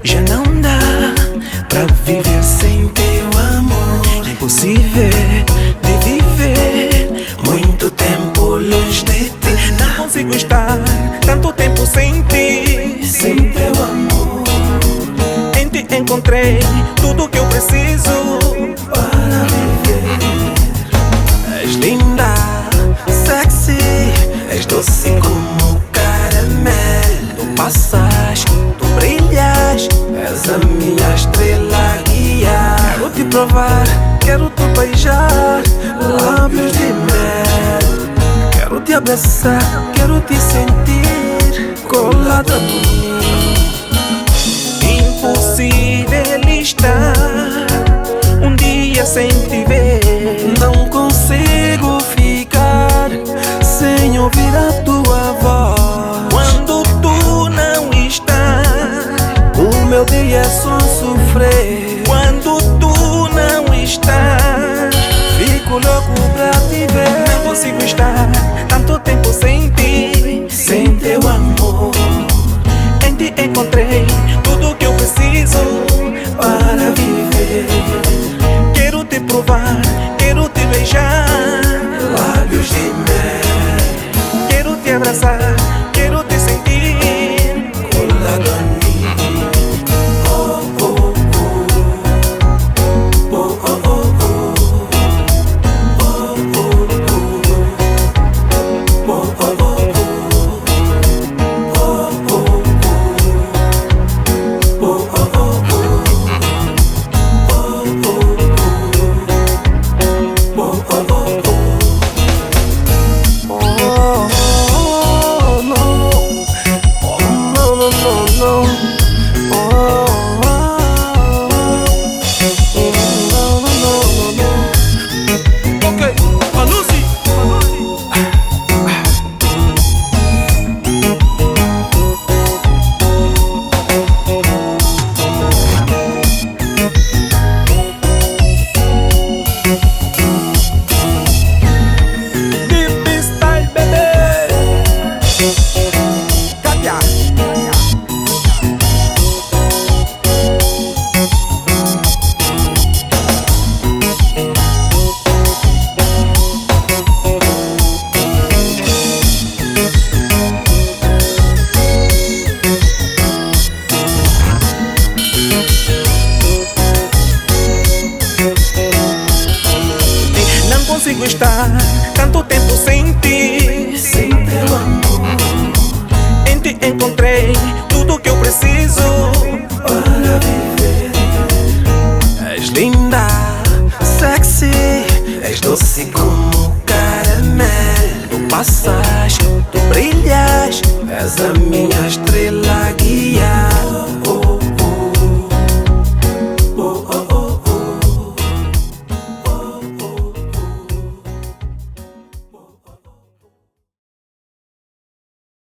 Já não dá pra viver sem teu amor. É impossível de viver muito tempo longe de ti. Não consigo estar tanto tempo sem ti. Sem teu amor, em ti encontrei tudo que eu preciso para viver. És linda, sexy, és doce como caramelo. Tu passas, tu brilhas, és a minha estrela guia. Quero te provar, quero te beijar, lábios de mel. Quero te abraçar, quero te sentir colada a mim. Impossível estar um dia sem te ver. Não consigo ficar sem ouvir a tua voz. Quando tu não estás, o meu dia é só sofrer. Quando tu não estás, fico louco pra te ver. Não consigo estar tanto tempo sem ti. Sem teu amor, em ti encontrei tudo que eu preciso para viver. Quero te provar, quero te beijar, lábios de mel. Quero te abraçar, quero te sentir colado a mim. Não consigo estar tanto tempo sem ti. Sem teu amor, em ti encontrei tudo que eu preciso para viver. És linda, sexy, és doce como caramelo. Tu passas, tu brilhas, és a minha estrela